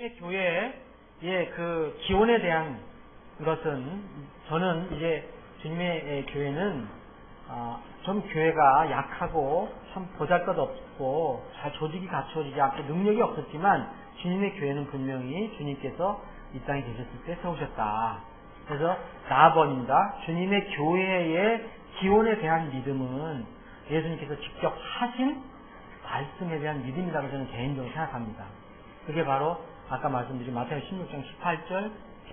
주님의 교회의 그 기원에 대한 것은 저는 이제 주님의 교회는 좀 교회가 약하고 참 보잘것없고 잘 조직이 갖추어지지 않고 능력이 없었지만 주님의 교회는 분명히 주님께서 이 땅에 계셨을 때 세우셨다. 그래서 나아버립니다. 주님의 교회의 기원에 대한 믿음은 예수님께서 직접 하신 말씀에 대한 믿음이라고 저는 개인적으로 생각합니다. 그게 바로 아까 말씀드린 마태복음 16장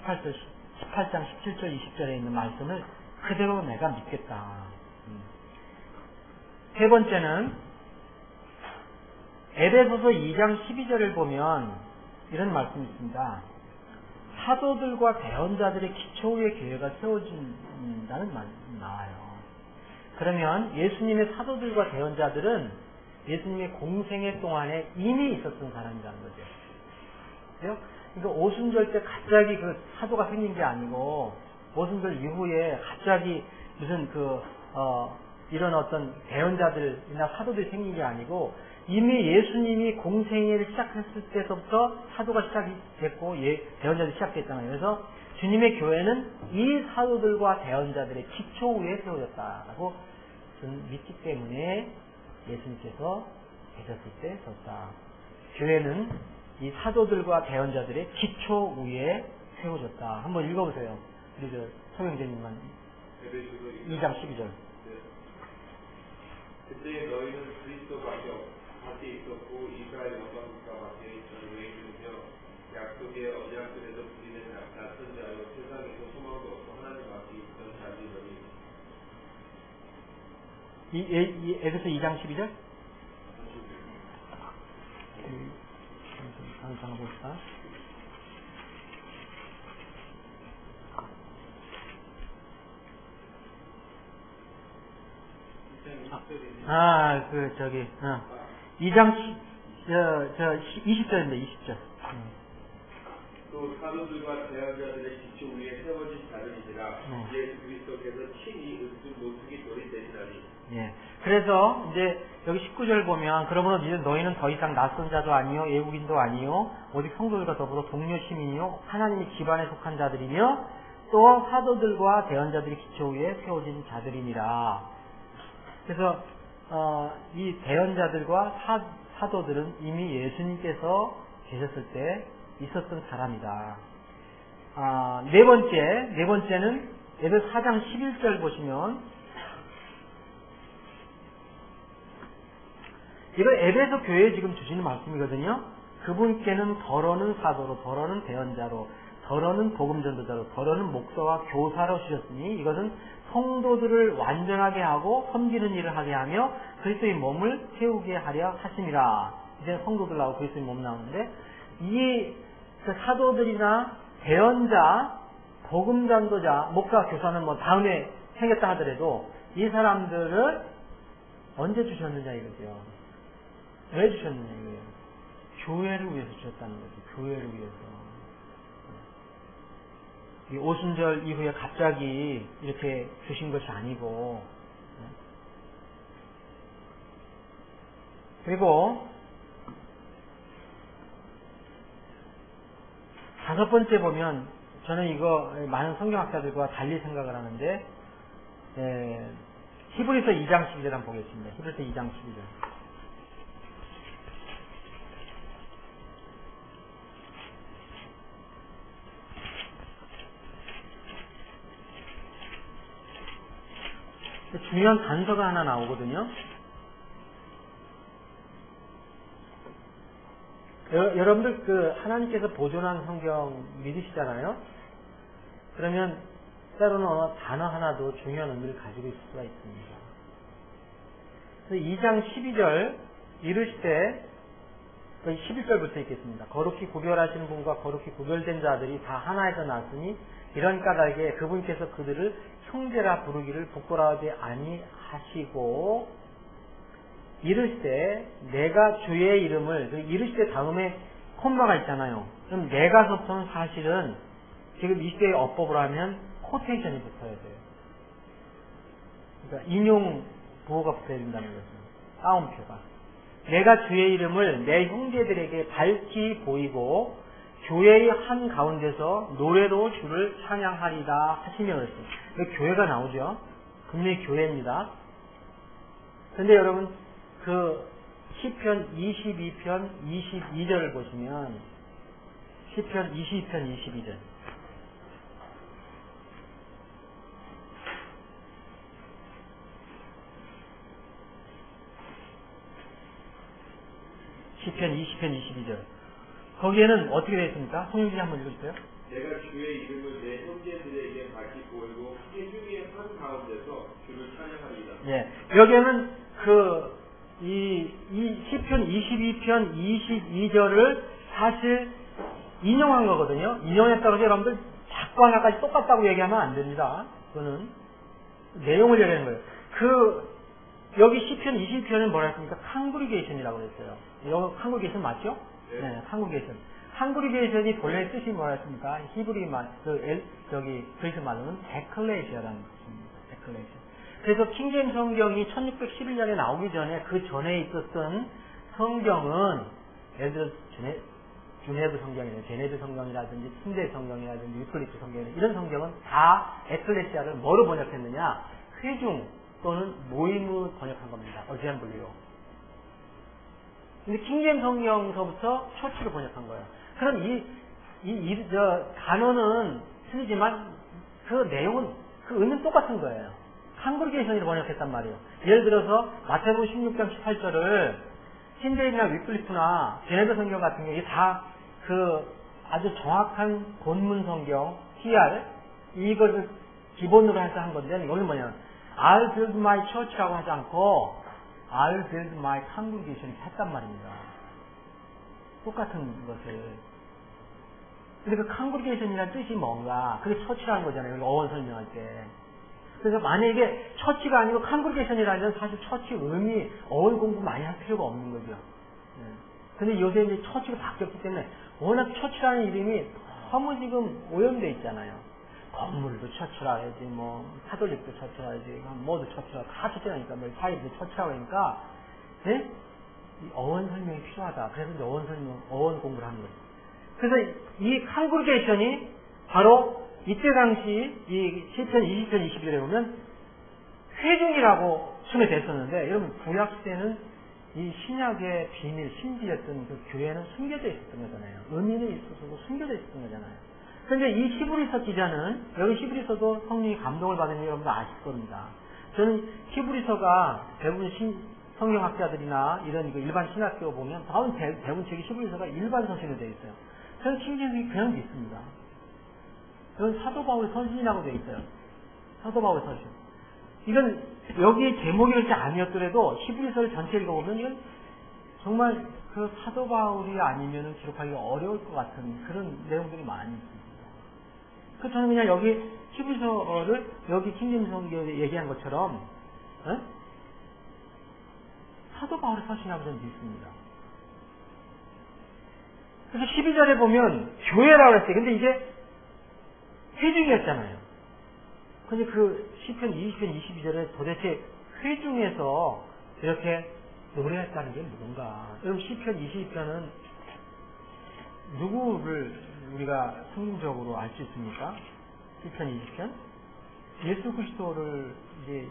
18장 17절 20절에 있는 말씀을 그대로 내가 믿겠다. 세 번째는 에베소서 2장 12절을 보면 이런 말씀이 있습니다. 사도들과 대언자들의 기초 위에 교회가 세워진다는 말이 나와요. 그러면 예수님의 사도들과 대언자들은 예수님의 공생애 동안에 이미 있었던 사람이라는 거죠. 그러니까 오순절 때 갑자기 그 사도가 생긴 게 아니고 오순절 이후에 갑자기 무슨 이런 어떤 대언자들이나 사도들이 생긴 게 아니고 이미 예수님이 공생애를 시작했을 때부터 사도가 시작이 됐고 대언자들이 시작됐잖아요. 그래서 주님의 교회는 이 사도들과 대언자들의 기초 위에 세워졌다라고 저는 믿기 때문에 예수님께서 계셨을 때 섰다. 교회는 이 사도들과 대언자들의 기초 위에 세워졌다. 한번 읽어보세요. 우리 소영재님만 2장 12절. 그때 너희는 그리스도 밖에 있었고 이스라엘 원방국가 밖에 전외인이며 약속의 언약들에서 부리는 낯선 자요 세상에서 소망도 없고 하나님 앞에 있던 자들이니. 에베소 2장 12절? 다음 장을 봅시다. 저기 2장 20절인데 20절. 또 사도들과 대언자들의 기초 위에 세워진 자들이니라. 예수 그리스도께서 친히 읍수 모퉁이 돌이 되시나니. 예. 그래서 이제 여기 19절 보면 그러므로 이제 너희는 더 이상 낯선 자도 아니요 외국인도 아니요 오직 성도들과 더불어 동료 시민이요 하나님의 집안에 속한 자들이며 또 사도들과 대언자들의 기초 위에 세워진 자들이니라. 그래서 이 대언자들과 사도들은 이미 예수님께서 계셨을 때 있었던 사람이다. 네 번째는 에베소 4장 11절 보시면 이거 에베소 교회에 지금 주시는 말씀이거든요. 그분께는 더러는 사도로, 더러는 대언자로, 더러는 복음전도자로, 더러는 목사와 교사로 주셨으니 이것은 성도들을 완전하게 하고 섬기는 일을 하게 하며 그리스도의 몸을 세우게 하려 하심이라. 이제 성도들하고 그리스도의 몸 나오는데 이 사도들이나 대언자, 복음전도자, 목사, 교사는 뭐 다음에 생겼다 하더라도 이 사람들을 언제 주셨느냐 이거죠. 왜 주셨느냐 이거예요. 교회를 위해서 주셨다는 거죠. 교회를 위해서. 이 오순절 이후에 갑자기 이렇게 주신 것이 아니고. 그리고 다섯 번째 보면 저는 이거 많은 성경학자들과 달리 생각을 하는데 히브리서 2장 12절 한번 보겠습니다. 히브리서 2장 12절. 중요한 단서가 하나 나오거든요. 여러분들 하나님께서 보존한 성경 믿으시잖아요. 그러면 때로는 어느 단어 하나도 중요한 의미를 가지고 있을 수가 있습니다. 그래서 2장 12절 이르실 때 11절부터 읽겠습니다. 거룩히 구별하시는 분과 거룩히 구별된 자들이 다 하나에서 났으니 이런 까닭에 그분께서 그들을 형제라 부르기를 부끄러워하지 아니하시고 이르실 때 내가 주의 이름을 이르실 때 다음에 콤마가 있잖아요. 그럼 내가서부터는 사실은 지금 이 시대의 어법으로 하면 코테이션이 붙어야 돼요. 그러니까 인용 부호가 붙어야 된다는 거죠. 따옴표가. 내가 주의 이름을 내 형제들에게 밝히 보이고 교회의 한 가운데서 노래로 주를 찬양하리다 하시며 그랬어요. 여기 교회가 나오죠. 분명히 교회입니다. 근데 여러분 그 시편 22편 22절을 보시면 시편 22편 22절 시편 20편 22절 거기에는 어떻게 되어 있습니까? 성령님 한번 읽어주세요. 내가 주의 이름을 내 형제들에게 밝히 보이고 회중의 한 가운데서 주를 찬양하리이다. 예, 여기에는 이 시편 22편 22절을 사실 인용한 거거든요. 인용했다고 해서 여러분들 자꾸 하나까지 똑같다고 얘기하면 안 됩니다. 그거는 내용을 얘기하는 거예요. 여기 시편 22편은 뭐라 했습니까? 칸그리게이션이라고 그랬어요. 여기 칸그리게이션 맞죠? 네, 칸그리게이션. 칸그리게이션이 본래 뜻이 뭐라 했습니까? 히브리 말, 그리스 말로는 에클레시아라는 뜻입니다. 에클레시아. 그래서 킹제임 성경이 1611년에 나오기 전에 그 전에 있었던 성경은 예를 들어 주네브 성경이나 제네브 성경이라든지 침대 성경이라든지 유클리프 성경이라든지 이런 성경은 다 에클레시아를 뭐로 번역했느냐? 회중 또는 모임을 번역한 겁니다. 어셈블리로. 근데 킹제임 성경서부터 처치로 번역한 거예요. 그럼 단어는 틀리지만 그 내용은 그 의미는 똑같은 거예요. 칸그리게이션으로 번역했단 말이에요. 예를 들어서 마태복음 16장 18절을 신데이나 위클리프나 제네브 성경 같은 경우에 다 아주 정확한 본문 성경 TR 이것을 기본으로 해서 한 건데 여기는 뭐냐? I'll build my church라고 하지 않고 I'll build my congregation 했단 말입니다. 똑같은 것을. 근데 그 congregation이라는 뜻이 뭔가? 그게 처치라는 거잖아요. 여기 어원 설명할 때. 그래서 만약에 처치가 아니고 congregation이라면 사실 처치 의미, 어원 공부 많이 할 필요가 없는 거죠. 근데 요새 이제 처치가 바뀌었기 때문에 워낙 처치라는 이름이 너무 지금 오염되어 있잖아요. 건물도 처치라 해야지, 카톨릭도 처치라 해야지, 뭐도 처치라, 다 처치라니까, 사이도 처치라고 하니까, 네? 이 어원 설명이 필요하다. 그래서 이제 어원 공부를 하는 거죠. 그래서 이 칸그리게이션이 바로 이때 당시 이 시편 20편 21절에 보면 회중이라고 칭해졌었는데, 여러분, 구약시대는 이 신약의 비밀, 신비였던 그 교회는 숨겨져 있었던 거잖아요. 의미는 있어서도 숨겨져 있었던 거잖아요. 그런데 이 히브리서 기자는 여기 히브리서도 성령이 감동을 받은 게 여러분들 아실 겁니다. 저는 히브리서가 대부분 성경학자들이나 이런 일반 신학교 보면 대부분 책이 히브리서가 일반 서신으로 되어 있어요. 저는 킹제임이 그냥 믿습니다. 저는 사도 바울의 서신이라고 되어 있어요. 사도 바울의 서신. 이건 여기에 제목이 그렇지 아니었더라도 히브리서를 전체 읽어보면 이건 정말 그 사도 바울이 아니면 기록하기가 어려울 것 같은 그런 내용들이 많이 있습니다. 그 저는 그냥 여기 히브리서를 여기 킹제임 성경에 얘기한 것처럼 사도 바울의 서신이라고 저는 믿습니다. 그래서 12절에 보면 교회라고 했어요. 근데 이게 회중이었잖아요. 근데 그 시편 20편 22절에 도대체 회중에서 이렇게 노래했다는 게 뭔가? 여러분 시편 22편은 누구를 우리가 성경적으로 알 수 있습니까? 시편 20편? 예수 그리스도를 이제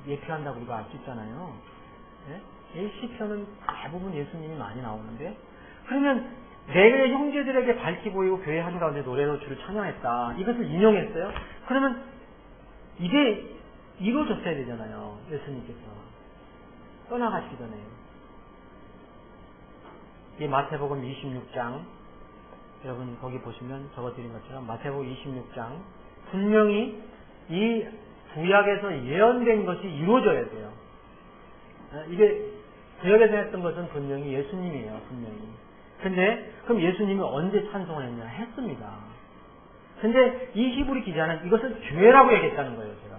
예표한다고 우리가 알 수 있잖아요. 네? 이 시편은 대부분 예수님이 많이 나오는데 그러면 내 형제들에게 밝히 보이고 교회 한가운데 노래로 주를 찬양했다. 이것을 인용했어요. 그러면 이게 이루어졌어야 되잖아요. 예수님께서 떠나가시기 전에. 이 마태복음 26장 여러분 거기 보시면 적어드린 것처럼 마태복음 26장 분명히 이 구약에서 예언된 것이 이루어져야 돼요. 이게 구약에서 했던 것은 분명히 예수님이에요. 분명히. 근데 그럼 예수님이 언제 찬송을 했냐? 했습니다. 근데 이 히브리 기자는 이것을 교회라고 얘기했다는 거예요. 제가.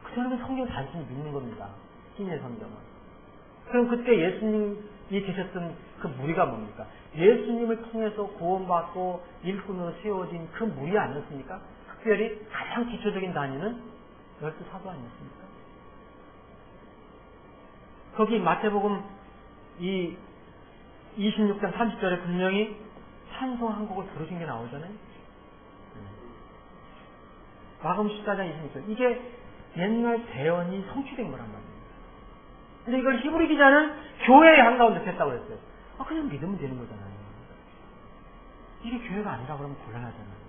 그 사람은 성경 단순히 믿는 겁니다. 신의 성경은. 그럼 그때 예수님이 계셨던 그 무리가 뭡니까? 예수님을 통해서 구원받고 일꾼으로 세워진 그 무리 아니었습니까? 특별히 가장 기초적인 단위는 열두 사도 아니었습니까? 거기 마태복음 이 26장 30절에 분명히 찬송 한 곡을 부르신 게 나오잖아요. 마가복음 14장 26절. 이게 옛날 대언이 성취된 거란 말이에요. 근데 이걸 히브리 기자는 교회의 한가운데 했다고 그랬어요. 그냥 믿으면 되는 거잖아요. 이게 교회가 아니라 그러면 곤란하잖아요.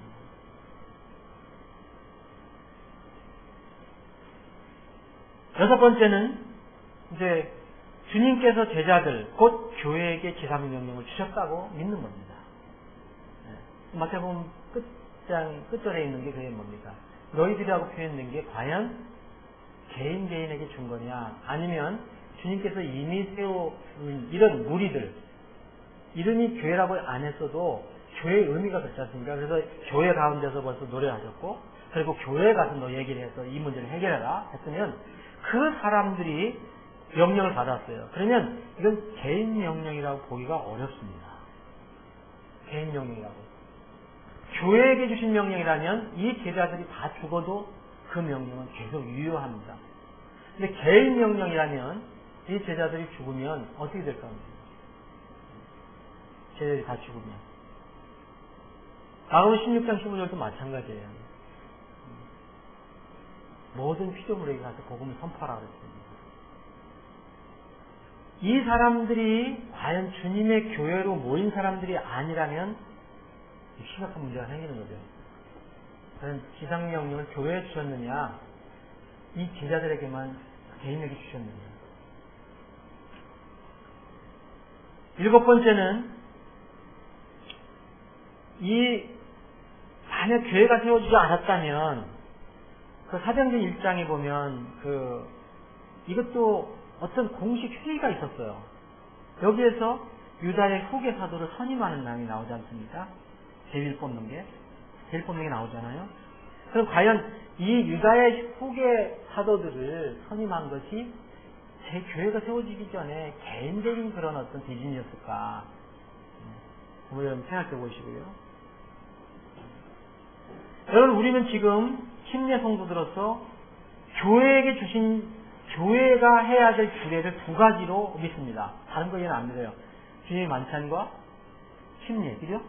여섯 번째는 이제 주님께서 제자들 곧 교회에게 지상 명령을 주셨다고 믿는 겁니다. 마태복음 끝절에 있는 게 그게 뭡니까? 너희들이라고 표현된 게 과연 개인에게 준 거냐, 아니면 주님께서 이미 세운 이런 무리들, 이름이 교회라고 안 했어도 교회의 의미가 그렇지 않습니까? 그래서 교회 가운데서 벌써 노래하셨고, 그리고 교회에 가서 너 얘기를 해서 이 문제를 해결해라 했으면 그 사람들이 명령을 받았어요. 그러면 이건 개인 명령이라고 보기가 어렵습니다. 개인 명령이라고. 교회에게 주신 명령이라면 이 제자들이 다 죽어도 그 명령은 계속 유효합니다. 근데 개인 명령이라면 이 제자들이 죽으면 어떻게 될까 합니다. 제자들이 다 죽으면. 마가복음 16장 15절도 마찬가지예요. 모든 피조물에게 가서 복음을 선포하라 그랬습니다. 이 사람들이 과연 주님의 교회로 모인 사람들이 아니라면 심각한 문제가 생기는 거죠. 과연 지상명령을 교회에 주셨느냐, 이 제자들에게만 개인에게 주셨느냐. 일곱 번째는 만약 교회가 세워지지 않았다면 그 사도행전 1장에 보면 이것도 어떤 공식 회의가 있었어요. 여기에서 유다의 후계 사도를 선임하는 낭이 나오지 않습니까? 제일 뽑는 게 나오잖아요. 그럼 과연 이 유다의 후계 사도들을 선임한 것이 제 교회가 세워지기 전에 개인적인 그런 어떤 비전이었을까? 한번 여러분 생각해 보시고요. 여러분, 우리는 지금 침례 성도들로서 교회에게 주신, 교회가 해야 될 규례를 두 가지로 믿습니다. 다른 거 얘는 안 믿어요. 주님의 만찬과 침례, 그죠?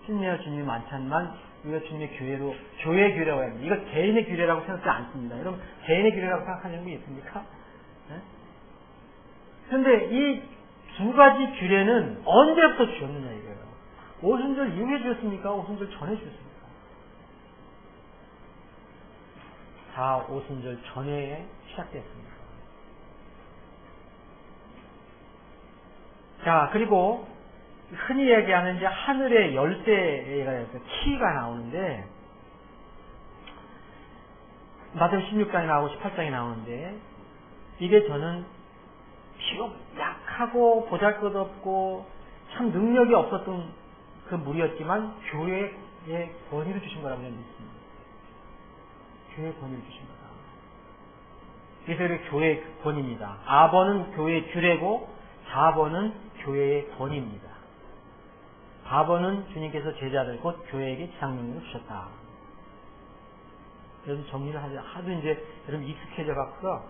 침례와 주님의 만찬만 우리가 주님의 교회로, 교회의 규례라고 합니다. 이거 개인의 규례라고 생각하지 않습니다. 여러분, 개인의 규례라고 생각하는 게 있습니까? 그런데 이 두 가지 규례는 언제부터 주었느냐 이거예요. 오순절 이후에 주었습니까? 오순절 전에 주었습니까? 다 오순절 전에 시작됐습니다. 자, 그리고 흔히 얘기하는 이제 하늘의 열쇠가 있어요. 키가 나오는데, 마태복음 16장에 나오고 18장에 나오는데, 이게 저는 비록 약하고 보잘것없고 참 능력이 없었던 그 무리였지만 교회에 권위를 주신 거라고 저는 믿습니다. 교회에 권위를 주신 거다. 그래서 이게 교회의 권위입니다. 아버는 교회의 규례고 자버는 교회의 권위입니다. 바버는 주님께서 제자들 곧 교회에게 지상명령을 주셨다. 그래서 정리를 하도 이제 여러분 익숙해져 갖고서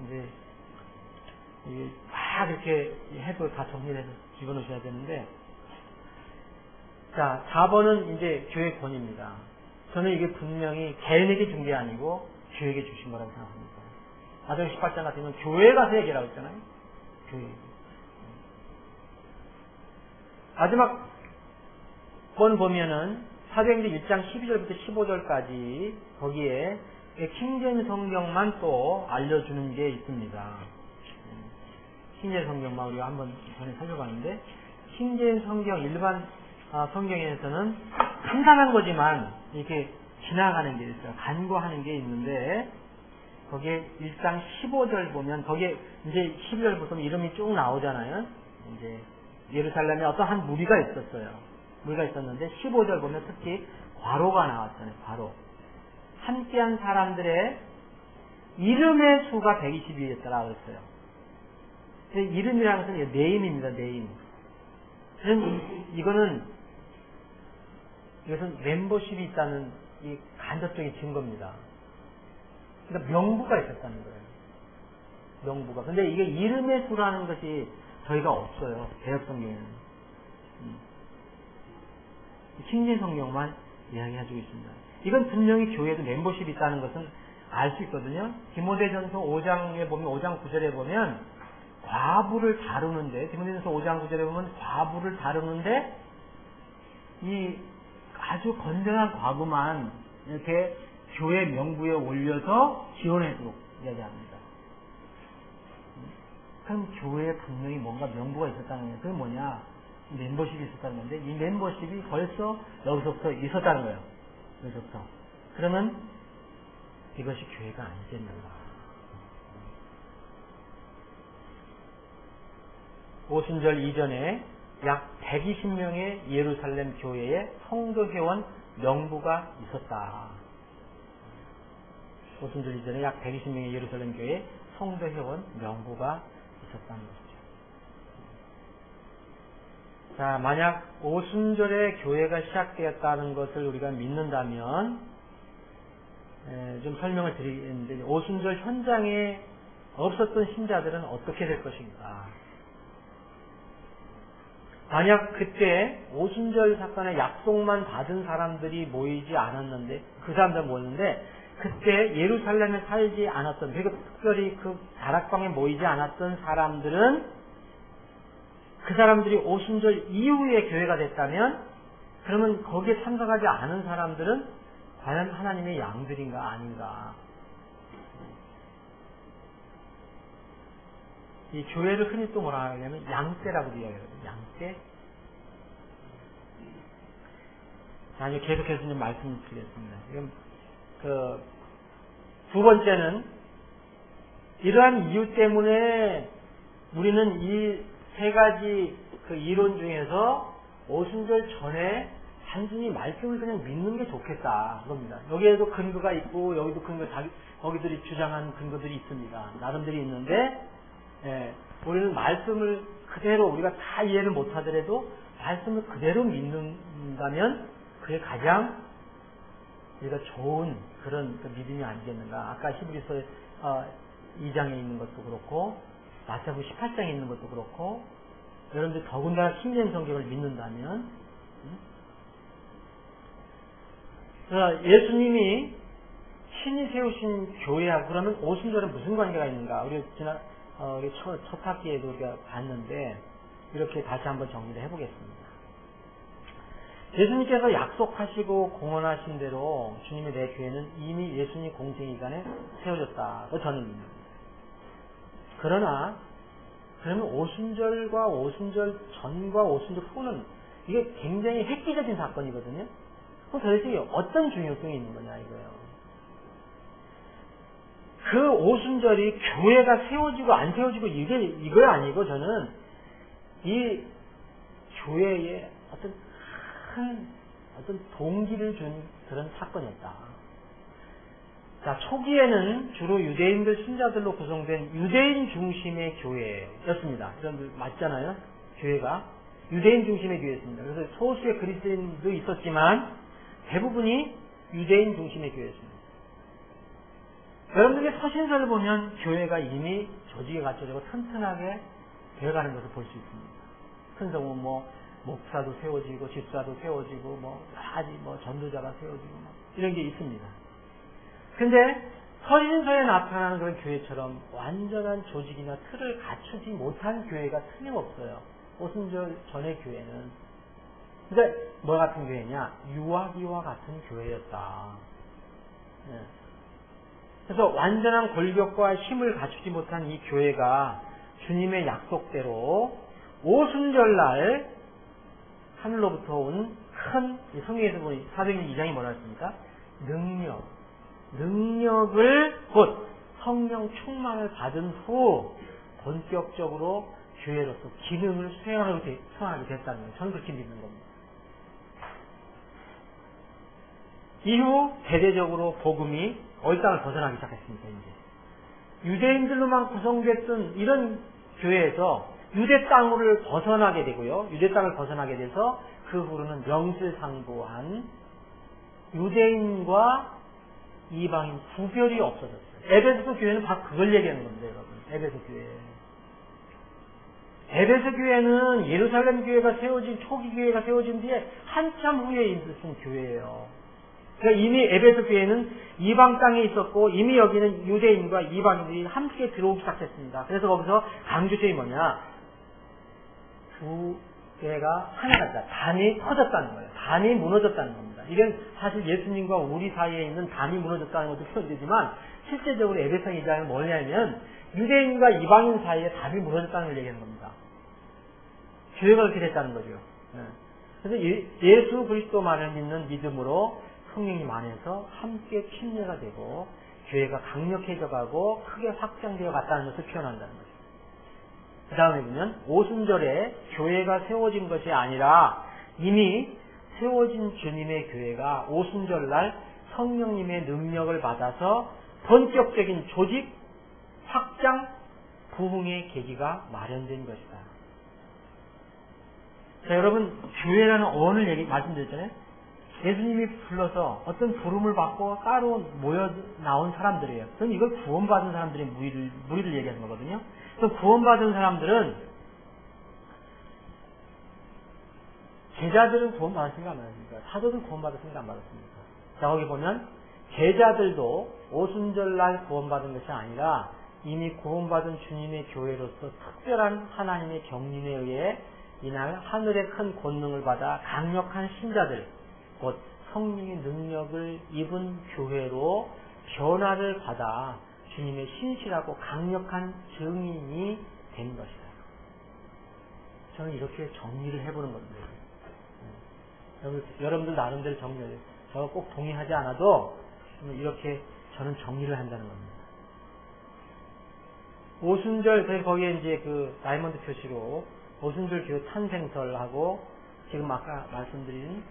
이제 막 이렇게 해도 다 정리를 해서 집어넣으셔야 되는데, 자, 4번은 이제 교회 권위입니다. 저는 이게 분명히 개인에게 준 게 아니고 교회에게 주신 거라고 생각합니다. 마태복음 18장 같은 경우는 교회에 가서 얘기라고 했잖아요. 교회. 마지막 번 보면은 사도행전 1장 12절부터 15절까지 거기에 킹제임스 성경만 또 알려주는 게 있습니다. 킹제임스 성경만 우리가 한번 전에 살펴봤는데, 킹제임스 성경 일반 성경에서는 간단한 거지만 이렇게 지나가는 게 있어요. 간과하는 게 있는데, 거기에 1장 15절 보면 거기에 이제 12절 보면 이름이 쭉 나오잖아요. 이제 예루살렘에 어떤 한 무리가 있었어요. 무리가 있었는데 15절 보면 특히 과로가 나왔잖아요. 과로. 함께한 사람들의 이름의 수가 120이었다라고 했어요. 이름이라는 것은 네임입니다. 네임. 이것은 멤버십이 있다는 이 간접적인 증거입니다. 그러니까 명부가 있었다는 거예요. 명부가. 근데 이게 이름의 수라는 것이 저희가 없어요. 개혁성경에는. 킹제임스 성경만 이야기해주고 있습니다. 이건 분명히 교회에도 멤버십이 있다는 것은 알 수 있거든요. 디모데전서 5장에 보면 5장 9절에 보면 과부를 다루는데 디모데전서 5장 9절에 보면 과부를 다루는데 이 아주 건전한 과부만 이렇게 교회 명부에 올려서 지원하도록 이야기합니다. 그럼 교회에 분명히 뭔가 명부가 있었다는 거예요. 그게 뭐냐? 멤버십이 있었다는 건데 이 멤버십이 벌써 여기서부터 있었다는 거예요. 여기서부터. 그러면 이것이 교회가 아니겠는가? 오순절 이전에 약 120명의 예루살렘 교회에 성도 회원 명부가 있었다. 오순절 이전에 약 120명의 예루살렘 교회에 성도 회원 명부가 있었다는 것이죠. 자, 만약 오순절에 교회가 시작되었다는 것을 우리가 믿는다면 좀 설명을 드리겠는데 오순절 현장에 없었던 신자들은 어떻게 될 것인가? 만약 그때 오순절 사건의 약속만 받은 사람들이 모이지 않았는데 그 사람들은 모였는데 그때 예루살렘에 살지 않았던 그리고 특별히 그 다락방에 모이지 않았던 사람들은 그 사람들이 오순절 이후에 교회가 됐다면 그러면 거기에 참석하지 않은 사람들은 과연 하나님의 양들인가 아닌가? 이 교회를 흔히 또 뭐라 하냐면 양떼라고도 이야기하거든요. 양떼. 자, 이제 계속해서 좀 말씀을 드리겠습니다. 지금 두 번째는 이러한 이유 때문에 우리는 이 세 가지 그 이론 중에서 오순절 전에 단순히 말씀을 그냥 믿는 게 좋겠다 그겁니다. 여기에도 근거가 있고 여기도 거기들이 주장한 근거들이 있습니다. 나름대로 있는데 우리는 말씀을 그대로 우리가 다 이해를 못하더라도 말씀을 그대로 믿는다면 그게 가장 우리가 좋은 그런 그 믿음이 아니겠는가. 아까 히브리서 2장에 있는 것도 그렇고 마태복음 18장에 있는 것도 그렇고 여러분들 더군다나 킹제임스 성경을 믿는다면 예수님이 신이 세우신 교회하고 그러면 오순절은 무슨 관계가 있는가? 우리 지난 우리 첫 학기에도 우리가 봤는데 이렇게 다시 한번 정리를 해보겠습니다. 예수님께서 약속하시고 공언하신 대로 주님의 내 교회는 이미 예수님 공생기간에 세워졌다고 저는 믿습니다. 그러면 오순절과 오순절 전과 오순절 후는 이게 굉장히 획기적인 사건이거든요. 그럼 도대체 어떤 중요성이 있는 거냐 이거예요. 그 오순절이 교회가 세워지고 안 세워지고 이거 아니고 저는 이 교회에 어떤 큰 동기를 준 그런 사건이었다. 자, 초기에는 주로 유대인들 신자들로 구성된 유대인 중심의 교회였습니다. 여러분들 맞잖아요? 교회가 유대인 중심의 교회였습니다. 그래서 소수의 그리스도인도 있었지만 대부분이 유대인 중심의 교회였습니다. 여러분들이 서신서를 보면 교회가 이미 조직에 갖춰지고 튼튼하게 되어가는 것을 볼 수 있습니다. 큰 성은 목사도 세워지고 집사도 세워지고 여러 가지 전도자가 세워지고 이런 게 있습니다. 근데 서신서에 나타나는 그런 교회처럼 완전한 조직이나 틀을 갖추지 못한 교회가 틀림없어요. 오순절 전의 교회는. 근데 뭐 같은 교회냐? 유아기와 같은 교회였다. 그래서 완전한 골격과 힘을 갖추지 못한 이 교회가 주님의 약속대로 오순절날 하늘로부터 온 큰 성경에서 보니 사도행전 2장이 뭐라 했습니까? 능력을 곧 성령 충만을 받은 후 본격적으로 교회로서 기능을 수행하게 됐다는 거예요. 저는 그렇게 믿는 겁니다. 이후 대대적으로 복음이 어디 땅을 벗어나기 시작했습니다. 이제 유대인들로만 구성됐던 이런 교회에서 유대 땅을 벗어나게 되고요. 유대 땅을 벗어나게 돼서 그 후로는 명실상부한 유대인과 이방인 구별이 없어졌어요. 에베소 교회는 바로 그걸 얘기하는 겁니다, 여러분. 에베소 교회. 에베소 교회는 예루살렘 교회가 세워진, 초기 교회가 세워진 뒤에 한참 후에 있었던 교회예요. 그러니까 이미 에베소 교회는 이방 땅에 있었고, 이미 여기는 유대인과 이방인들이 함께 들어오기 시작했습니다. 그래서 거기서 강조점이 뭐냐? 두 교회가 하나가 됐다. 단이 터졌다는 거예요. 단이 무너졌다는 겁니다. 이건 사실 예수님과 우리 사이에 있는 단이 무너졌다는 것도 표현되지만, 실제적으로 에베소 2장은 뭐냐면, 유대인과 이방인 사이에 단이 무너졌다는 걸 얘기하는 겁니다. 교회가 그렇게 됐다는 거죠. 그래서 예수 그리스도만을 믿는 믿음으로 성령님 안에서 함께 침례가 되고 교회가 강력해져 가고 크게 확장되어 갔다는 것을 표현한다는 거죠. 그 다음에 보면 오순절에 교회가 세워진 것이 아니라 이미 세워진 주님의 교회가 오순절날 성령님의 능력을 받아서 본격적인 조직, 확장, 부흥의 계기가 마련된 것이다. 자, 여러분, 교회라는 어원을 말씀드렸잖아요. 예수님이 불러서 어떤 부름을 받고 따로 모여 나온 사람들이에요. 그럼 이걸 구원받은 사람들의 무리를 얘기하는 거거든요. 그래서 구원받은 사람들은, 제자들은 구원받았습니까? 안 받았습니까? 사도들 구원받았습니까? 안 받았습니까? 자, 거기 보면, 제자들도 오순절날 구원받은 것이 아니라 이미 구원받은 주님의 교회로서 특별한 하나님의 경륜에 의해 이날 하늘의 큰 권능을 받아 강력한 신자들, 곧 성령의 능력을 입은 교회로 변화를 받아 주님의 신실하고 강력한 증인이 된 것이다. 저는 이렇게 정리를 해보는 겁니다. 여러분들 나름대로 정리해요. 저거 꼭 동의하지 않아도 이렇게 저는 정리를 한다는 겁니다. 오순절, 거기에 이제 그 다이아몬드 표시로 오순절 교회 탄생설하고 지금 아까 말씀드린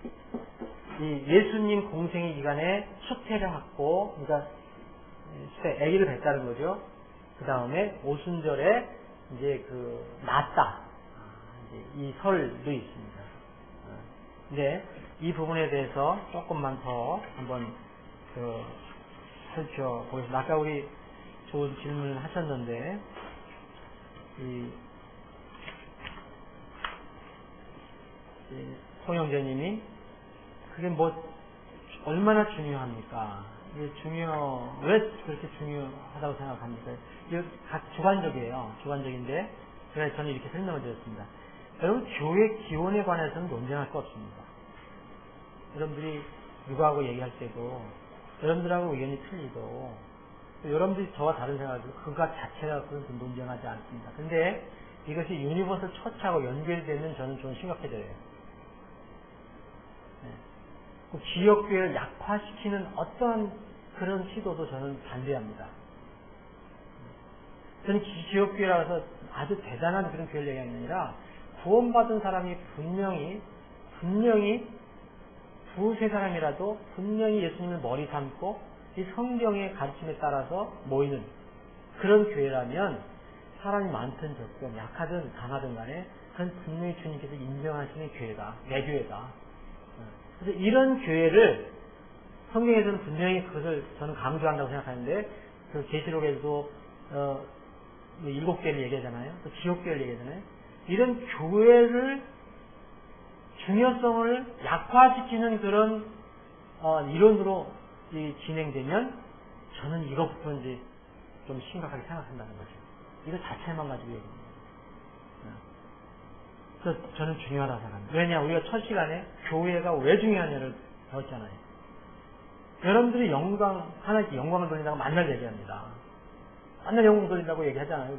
이 예수님 공생의 기간에 수태를 갖고, 그러니까 아기를 뱄다는 거죠. 그 다음에 오순절에 이제 낳았다. 이 설도 있습니다. 근데 이 부분에 대해서 조금만 더 한번 살펴보겠습니다. 아까 우리 좋은 질문을 하셨는데, 송영재님이 그게 얼마나 중요합니까? 이게 왜 그렇게 중요하다고 생각합니까? 이거 주관적이에요. 주관적인데, 그래서 저는 이렇게 설명을 드렸습니다. 여러분, 교회 기원에 관해서는 논쟁할 거 없습니다. 여러분들이 누구하고 얘기할 때도, 여러분들하고 의견이 틀리도, 여러분들이 저와 다른 생각을 그가 자체가 그런 논쟁하지 않습니다. 근데 이것이 유니버설 처치하고 연결되면 저는 좀 심각해져요. 그 지역교회를 약화시키는 어떤 그런 시도도 저는 반대합니다. 저는 지역교회라고 해서 아주 대단한 그런 교회를 얘기하는 게 아니라 구원받은 사람이 분명히 두세 사람이라도 분명히 예수님을 머리 삼고 이 성경의 가르침에 따라서 모이는 그런 교회라면 사람이 많든 적든 약하든 강하든 간에 그건 분명히 주님께서 인정하시는 교회다. 내 교회다. 그래서 이런 교회를 성경에서는 분명히 그것을 저는 강조한다고 생각하는데, 그 계시록에도 7개를 얘기하잖아요. 또 지역교회를 얘기하잖아요. 이런 교회를 중요성을 약화시키는 그런 이론으로 진행되면 저는 이것부터 이제 좀 심각하게 생각한다는 거죠. 이거 자체만 가지고 얘기합니다. 그래서 저는 중요하다고 생각합니다. 왜냐, 우리가 첫 시간에 교회가 왜 중요하냐를 배웠잖아요. 여러분들이 하나님께 영광을 돌린다고 만날 얘기합니다. 만날 영광을 돌린다고 얘기하잖아요.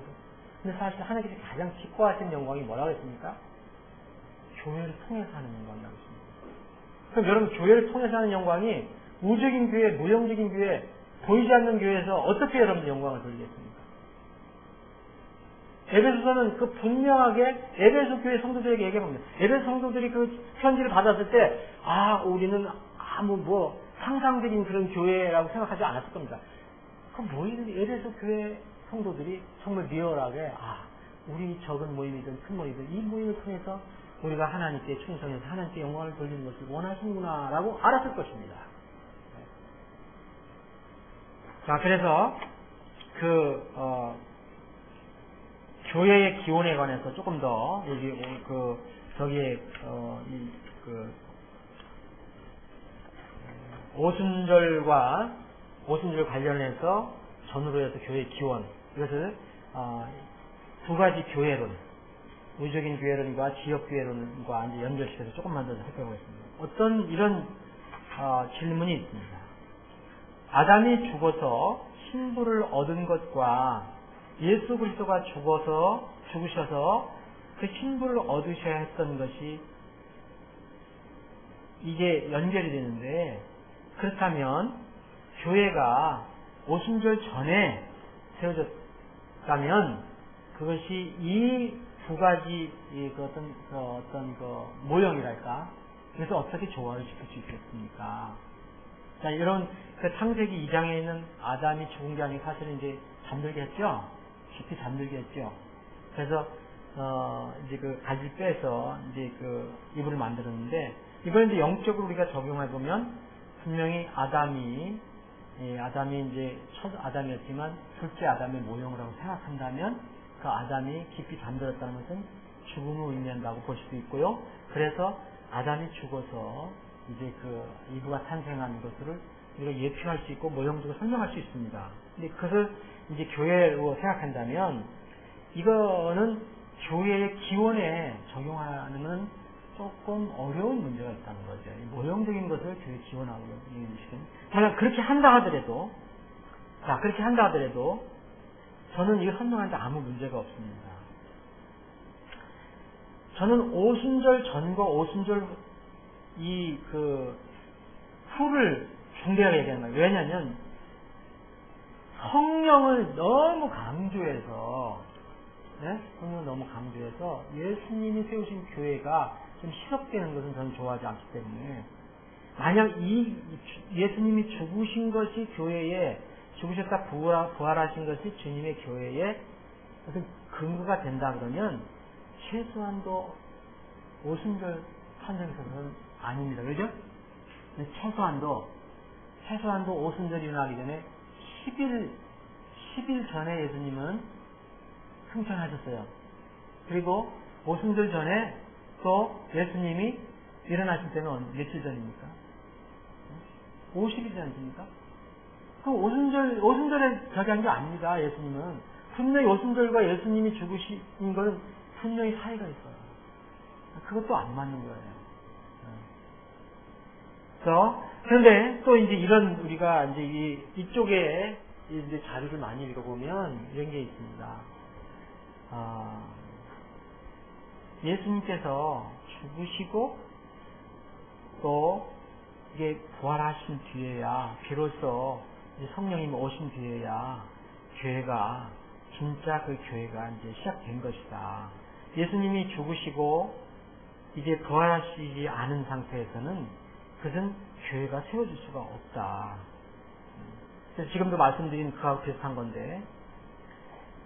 근데 사실 하나님께서 가장 기뻐하시는 영광이 뭐라고 했습니까? 교회를 통해서 하는 영광이라고 했습니다. 그럼 여러분, 교회를 통해서 하는 영광이 우적인 교회, 무형적인 교회, 보이지 않는 교회에서 어떻게 여러분들 영광을 돌리겠습니까? 에베소서는 그 분명하게 에베소 교회 성도들에게 얘기합니다. 에베소 성도들이 그 편지를 받았을 때, 우리는 상상적인 그런 교회라고 생각하지 않았을 겁니다. 에베소 교회 성도들이 정말 리얼하게, 우리 적은 모임이든 큰 모임이든 이 모임을 통해서 우리가 하나님께 충성해서 하나님께 영광을 돌리는 것을 원하시는구나라고 알았을 것입니다. 자, 그래서 교회의 기원에 관해서 조금 더 여기 저기에 오순절 관련해서 전후로 해서 교회의 기원, 이것을 두 가지 교회론, 우주적인 교회론과 지역 교회론과 이제 연결시켜서 조금만 더 살펴보겠습니다. 어떤 이런 질문이 있습니다. 아담이 죽어서 신부를 얻은 것과 예수 그리스도가 죽으셔서 그 신부를 얻으셔야 했던 것이 이게 연결이 되는데, 그렇다면 교회가 오순절 전에 세워졌다면 그것이 이 두 가지 어떤 모형이랄까, 그래서 어떻게 조화를 시킬 수 있겠습니까? 자, 이런 창세기 2장에 있는 아담이 죽은 게 아니고 사실은 이제 잠들게 했죠. 깊이 잠들게 했죠. 그래서 이제 그 가지를 빼서 이제 그 이불을 만들었는데, 이걸 이제 영적으로 우리가 적용해 보면 분명히 아담이 이제 첫 아담이었지만 둘째 아담의 모형을 하고 생각한다면 그 아담이 깊이 잠들었다는 것은 죽음을 의미한다고 볼 수도 있고요. 그래서 아담이 죽어서 이제 그 이브가 탄생한 것을 우리가 예표할 수 있고 모형적으로 설명할 수 있습니다. 근데 그것을 이제 교회로 생각한다면 이거는 교회의 기원에 적용하는 건 조금 어려운 문제가 있다는 거죠. 모형적인 것을 교회 기원하고 있는 식은. 만약 그렇게 한다 하더라도 저는 이거 설명하는데 아무 문제가 없습니다. 저는 오순절 전과 오순절 후를 중대하게 얘기하는 거예요. 왜냐하면 성령을 너무 강조해서 예수님이 세우신 교회가 좀 희석되는 것은 저는 좋아하지 않기 때문에, 만약 예수님이 죽으신 것이 교회에, 죽으셨다 부활하신 것이 주님의 교회에 무슨 근거가 된다 그러면 최소한도 오순절 탄생서는 아닙니다. 그죠? 최소한도 오순절이 일어나기 전에 10일 전에 예수님은 승천하셨어요. 그리고 오순절 전에 또 예수님이 일어나실 때는 며칠 전입니까? 50일이지 않습니까? 그 오순절에 저기 한 게 아닙니다. 예수님은 분명히 오순절과 예수님이 죽으신 건 분명히 사이가 있어요. 그것도 안 맞는 거예요. 그런데 또 이제 이런 우리가 이제 이쪽에 이제 자료를 많이 읽어보면 이런 게 있습니다. 예수님께서 죽으시고 또 이게 부활하신 뒤에야 비로소 이제 성령님이 오신 뒤에야 교회가 진짜 그 교회가 이제 시작된 것이다. 예수님이 죽으시고 이제 부활하시지 않은 상태에서는 그것은 교회가 세워질 수가 없다. 그래서 지금도 말씀드린 그하고 비슷한 건데,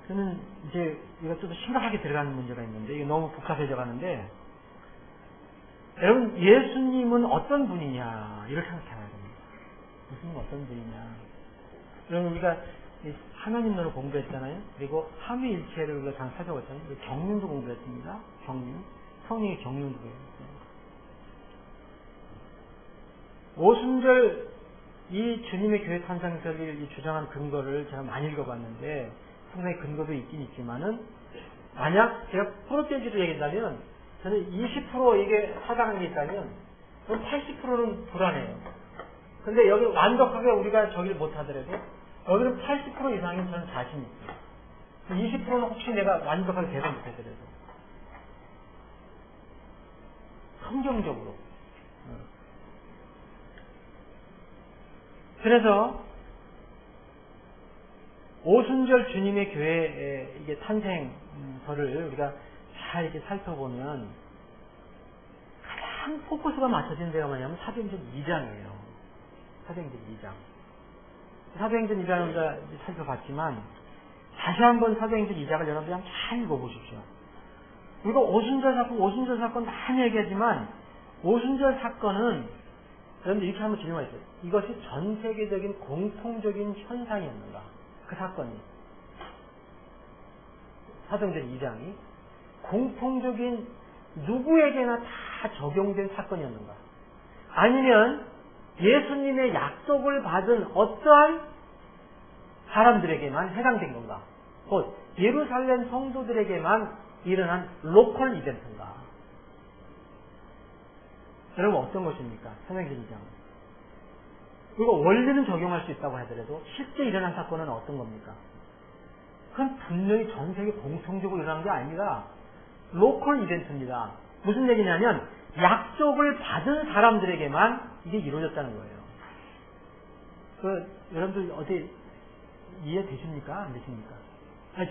저는 이제 이것도 심각하게 들어가는 문제가 있는데, 이게 너무 복잡해져 가는데, 여러분, 예수님은 어떤 분이냐, 이걸 생각해야 됩니다. 예수님은 어떤 분이냐. 여러분, 우리가 하나님론을 공부했잖아요. 그리고 삼위일체를 우리가 잘 살펴봤잖아요. 경륜도 공부했습니다. 경륜. 성령의 경륜도 공부했어요. 오순절 이 주님의 교회 탄생설을 주장한 근거를 제가 많이 읽어봤는데 상당히 근거도 있긴 있지만은, 만약 제가 프로테지로 얘기한다면 저는 20% 이게 사당한 게 있다면 80%는 불안해요. 근데 여기 완벽하게 우리가 저기를 못하더라도 여기는 80% 이상인 저는 자신이 있어요. 20%는 혹시 내가 완벽하게 대답 못하더라도 성경적으로. 그래서 오순절 주님의 교회의 이게 탄생설을 우리가 잘 이렇게 살펴보면 가장 포커스가 맞춰진 데가 뭐냐면 사도행전 2장이에요. 사도행전 2장. 사도행전 2장을 우리가 살펴봤지만 다시 한번 사도행전 2장을 여러분들이 한번 잘 읽어보십시오. 우리가 오순절 사건 많이 얘기하지만 오순절 사건은 여러분들 이렇게 한번 질문이 있어요. 이것이 전 세계적인 공통적인 현상이었는가? 그 사건이. 사도행전 2장이 공통적인 누구에게나 다 적용된 사건이었는가? 아니면 예수님의 약속을 받은 어떠한 사람들에게만 해당된 건가? 곧 예루살렘 성도들에게만 일어난 로컬 이벤트인가? 여러분 어떤 것입니까? 사도행전 2장. 그리고 원리는 적용할 수 있다고 하더라도 실제 일어난 사건은 어떤 겁니까? 그건 분명히 전 세계 공통적으로 일어난 게 아니라 로컬 이벤트입니다. 무슨 얘기냐면 약속을 받은 사람들에게만 이게 이루어졌다는 거예요. 여러분들 어디 이해되십니까? 안 되십니까?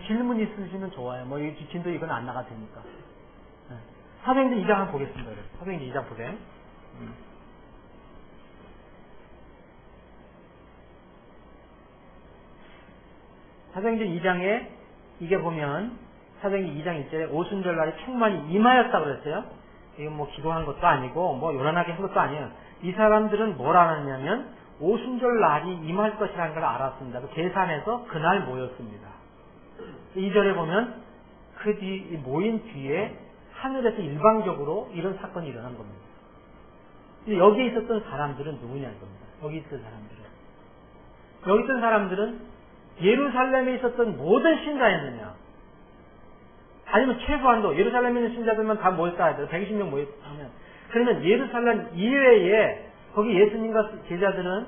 질문 있으시면 좋아요. 뭐 이 진도 이건 안 나가도 되니까. 사도행전 2장 한번 보겠습니다. 사도행전 2장 보세요. 사도행전 2장에 이게 보면 사도행전 2장 1절에 오순절 날이 충만히 임하였다고 그랬어요. 이건 뭐 기도한 것도 아니고 뭐 요란하게 한 것도 아니에요. 이 사람들은 뭘 알았냐면 오순절 날이 임할 것이라는 걸 알았습니다. 계산해서 그날 모였습니다. 2절에 보면 그 모인 뒤에 하늘에서 일방적으로 이런 사건이 일어난 겁니다. 여기에 있었던 사람들은 누구냐는 겁니다. 여기 있었던 사람들은 예루살렘에 있었던 모든 신자였느냐? 아니면 최소한도 예루살렘에 있는 신자들만 다 모였다 해도 120명 모였다면 그러면 예루살렘 이외에 거기 예수님과 제자들은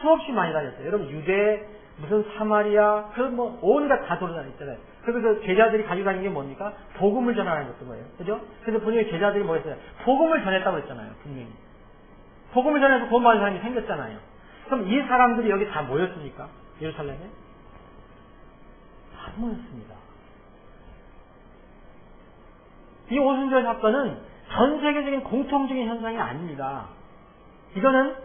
수없이 많이 다녔어요. 여러분 유대 무슨 사마리아 그 뭐 온갖 다 돌아다녔잖아요. 그래서 제자들이 가지고 다니는 게 뭡니까? 복음을 전하는 것도 뭐예요. 그죠? 그래서 분명히 제자들이 뭐였어요? 복음을 전했다고 했잖아요. 분명히. 복음을 전해서 돈 많은 사람이 생겼잖아요. 그럼 이 사람들이 여기 다 모였습니까? 예루살렘에? 다 모였습니다. 이 오순절 사건은 전 세계적인 공통적인 현상이 아닙니다. 이거는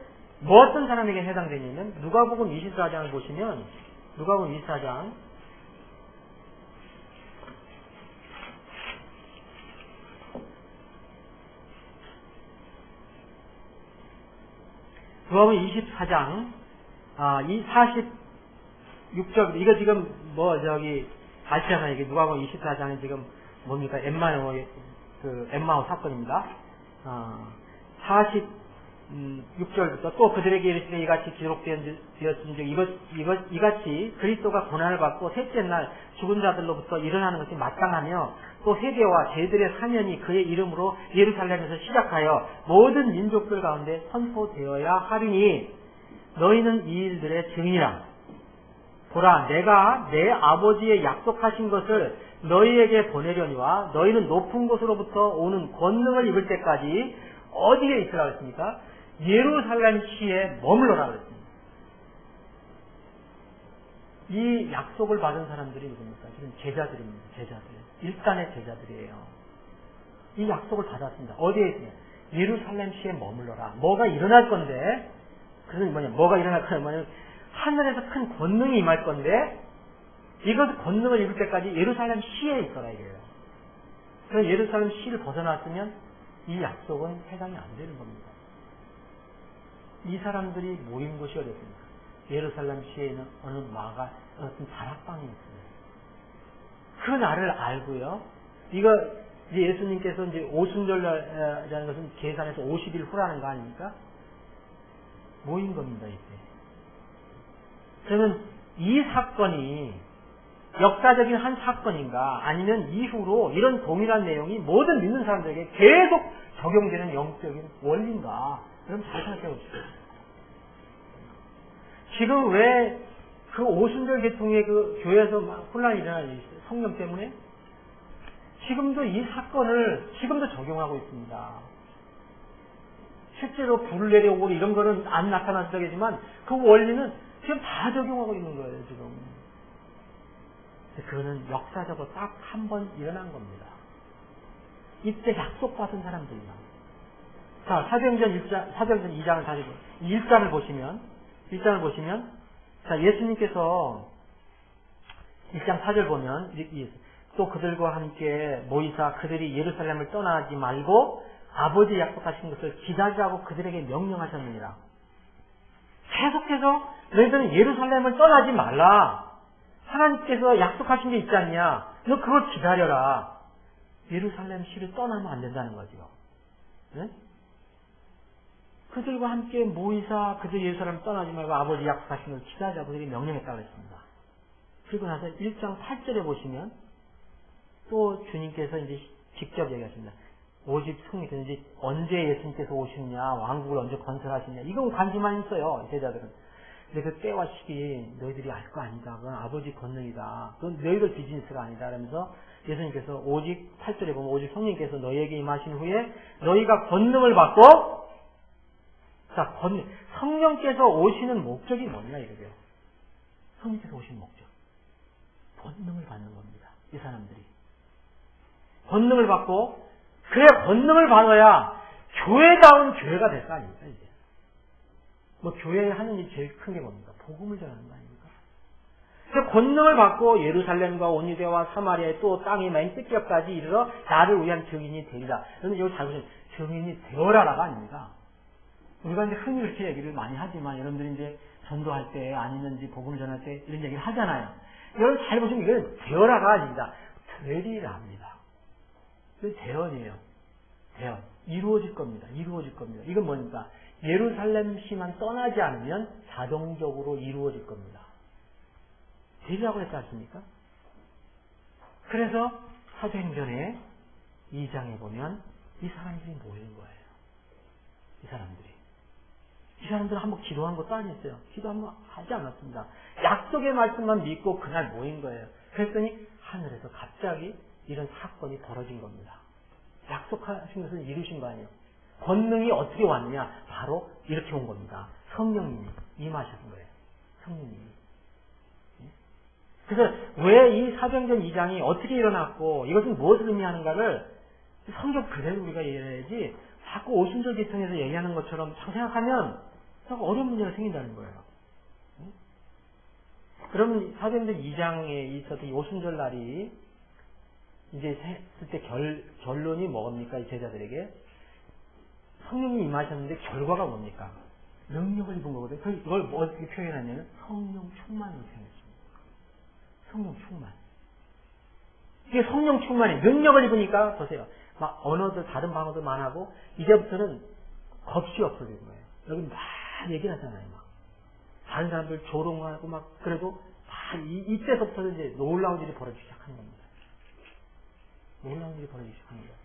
뭐 어떤 사람에게 해당되냐면 누가복음 24장을 보시면 누가복음 24장 누가복음 24장 이 46절 이거 지금 뭐 저기 아시잖아요. 이게 누가복음 24장이 지금 뭡니까? 엠마오 사건입니다. 46절부터 또 그들에게 이르시되 이같이 기록되었은즉 이같이 그리스도가 고난을 받고 셋째 날 죽은 자들로부터 일어나는 것이 마땅하며 또 세대와 제들의 사면이 그의 이름으로 예루살렘에서 시작하여 모든 민족들 가운데 선포되어야 하리니 너희는 이 일들의 증인이라. 보라 내가 내 아버지의 약속하신 것을 너희에게 보내려니와 너희는 높은 곳으로부터 오는 권능을 입을 때까지 어디에 있으라고 했습니까? 예루살렘 시에 머물러라고 했습니다. 이 약속을 받은 사람들이 누굽니까? 지금 제자들입니다. 제자들. 일단의 제자들이에요. 이 약속을 받았습니다. 어디에 있냐? 예루살렘 시에 머물러라. 뭐가 일어날 건데, 그것은 뭐가 일어날 거냐면, 하늘에서 큰 권능이 임할 건데, 이것 권능을 입을 때까지 예루살렘 시에 있어라 이래요. 그래서 예루살렘 시를 벗어났으면 이 약속은 해당이 안 되는 겁니다. 이 사람들이 모인 곳이 어디였습니까? 예루살렘 시에 있는 어느 어떤 다락방이 있어요. 그 날을 알고요. 이거 이제 예수님께서 이제 오순절이라는 것은 계산해서 50일 후라는 거 아닙니까? 모인 겁니다, 이때. 그러면 이 사건이 역사적인 한 사건인가 아니면 이후로 이런 동일한 내용이 모든 믿는 사람들에게 계속 적용되는 영적인 원리인가? 여러분 잘 생각해 보십시오. 지금 왜 그 오순절 계통의 그 교회에서 막 혼란이 일어나는 성령 때문에 지금도 이 사건을 지금도 적용하고 있습니다. 실제로 불을 내려오고 이런 거는 안 나타났다겠지만 그 원리는 지금 다 적용하고 있는 거예요, 지금. 그거는 역사적으로 딱 한 번 일어난 겁니다. 이때 약속받은 사람들이야. 자, 사도행전 2장을 다시 1장을 보시면 자, 예수님께서 1장 4절 보면 또 그들과 함께 모이사 그들이 예루살렘을 떠나지 말고 아버지 약속하신 것을 기다리라고 그들에게 명령하셨느니라. 계속해서 너희들은 예루살렘을 떠나지 말라. 하나님께서 약속하신 게 있지 않냐. 너 그걸 기다려라. 예루살렘 시를 떠나면 안 된다는 거죠. 네? 그들과 함께 모이사 그들 예루살렘 떠나지 말고 아버지 약속하신 걸 기다리라고 그들이 명령했다고 했습니다. 그리고 나서 1장 8절에 보시면 또 주님께서 이제 직접 얘기하십니다. 오직 성령께서 이제 언제 예수님께서 오시느냐, 왕국을 언제 건설하시느냐, 이건 관심만 있어요, 제자들은. 근데 그 때와 시기 너희들이 알 거 아니다. 그건 아버지 권능이다. 그건 너희들 비즈니스가 아니다. 그러면서 예수님께서 오직 8절에 보면 오직 성령께서 너희에게 임하신 후에 너희가 권능을 받고, 자, 성령께서 오시는 목적이 뭐냐 이거죠. 성령께서 오시는 목적. 권능을 받는 겁니다. 이 사람들이. 권능을 받고, 그래 권능을 받아야 교회다운 교회가 될 거 아닙니까 이제. 뭐 교회에 하는 일 제일 큰 게 뭡니까? 복음을 전하는 거 아닙니까? 그래서 권능을 받고 예루살렘과 온 유대와 사마리아의 또 땅의 맨 끝까지 이르러 나를 위한 증인이 되리라. 그런데 여기 잘 보시면 증인이 되어라라가 아닙니다. 우리가 이제 흔히 그렇게 얘기를 많이 하지만 여러분들이 이제 전도할 때 아니면 이제 복음을 전할 때 이런 얘기를 하잖아요. 여러분 잘 보시면 이건 되어라가 아닙니다. 되리랍니다. 이건 대언이에요. 대언. 이루어질 겁니다. 이루어질 겁니다. 이건 뭡니까? 예루살렘시만 떠나지 않으면 자동적으로 이루어질 겁니다. 되리라고 했지 않습니까? 그래서 사도행전의 2장에 보면 이 사람들이 모인 거예요. 이 사람들은 한번 기도한 것도 아니었어요. 기도 한번 하지 않았습니다. 약속의 말씀만 믿고 그날 모인 거예요. 그랬더니 하늘에서 갑자기 이런 사건이 벌어진 겁니다. 약속하신 것을 이루신 거 아니에요. 권능이 어떻게 왔느냐? 바로 이렇게 온 겁니다. 성령님이 임하신 거예요. 성령님이. 그래서 왜 이 사도행전 2장이 어떻게 일어났고 이것은 무엇을 의미하는가를 성경 그대로 우리가 이해해야지 자꾸 오순절 계통에서 얘기하는 것처럼 생각하면 자꾸 어려운 문제가 생긴다는 거예요. 그러면 사도행전 2장에 있었던 이 오순절 날이 이제 했을 때 결론이 뭡니까? 이 제자들에게 성령이 임하셨는데 결과가 뭡니까? 능력을 입은 거거든요. 그걸 어떻게 표현하냐면 성령 충만으로 표현했습니다. 성령 충만. 이게 성령 충만이 능력을 입으니까 보세요. 막 언어도 다른 방어도만 하고 이제부터는 겁이 없어지는 거예요. 여기 막 얘기하잖아요. 막 다른 사람들 조롱하고 막 그래도 다 이때부터 이제 놀라운 일이 벌어지기 시작하는 겁니다. 놀라운 일이 벌어지기 시작하는 거예요.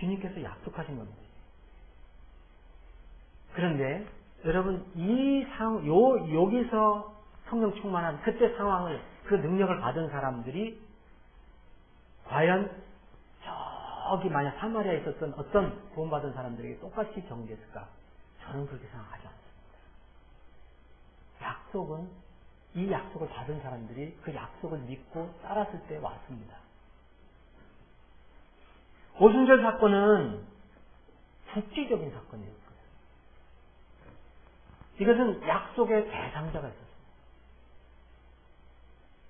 주님께서 약속하신 겁니다. 그런데 여러분 여기서 성령 충만한 그때 상황을 그 능력을 받은 사람들이 과연 저기 만약 사마리아에 있었던 어떤 구원받은 사람들에게 똑같이 경계했을까? 저는 그렇게 생각하지 않습니다. 이 약속을 받은 사람들이 그 약속을 믿고 따랐을 때 왔습니다. 오순절 사건은 국지적인 사건이었어요. 이것은 약속의 대상자가 있었습니다.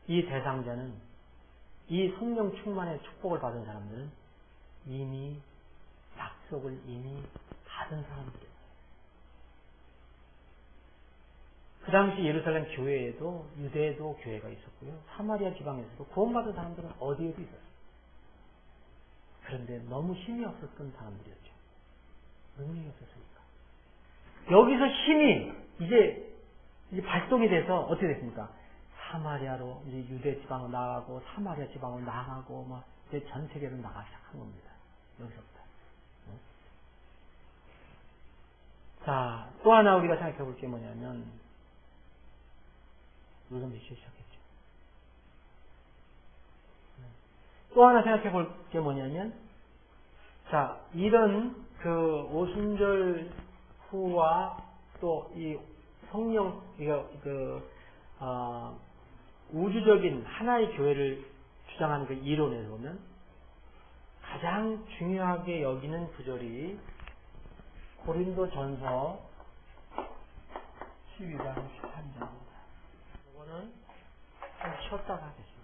이 대상자는 이 성령 충만의 축복을 받은 사람들은 이미 약속을 이미 받은 사람들이에요. 그 당시 예루살렘 교회에도 유대에도 교회가 있었고요. 사마리아 지방에서도 구원받은 사람들은 어디에도 있었어요. 그런데 너무 힘이 없었던 사람들이었죠. 능력이 없었으니까. 여기서 힘이 이제 발동이 돼서 어떻게 됐습니까? 사마리아로 이제 유대 지방으로 나가고 사마리아 지방으로 나가고 막 이제 전 세계로 나가기 시작한 겁니다. 여기서부터. 자, 또 하나 우리가 생각해 볼 게 뭐냐면 우리가 미치기 시작했죠. 또 하나 생각해 볼 게 뭐냐면 자, 이런 그 오순절 후와 또 이 성령 우주적인 하나의 교회를 주장하는 그 이론에 보면 가장 중요하게 여기는 구절이 고린도전서 12장 13절입니다. 이거는 좀 쉬었다가 하겠습니다.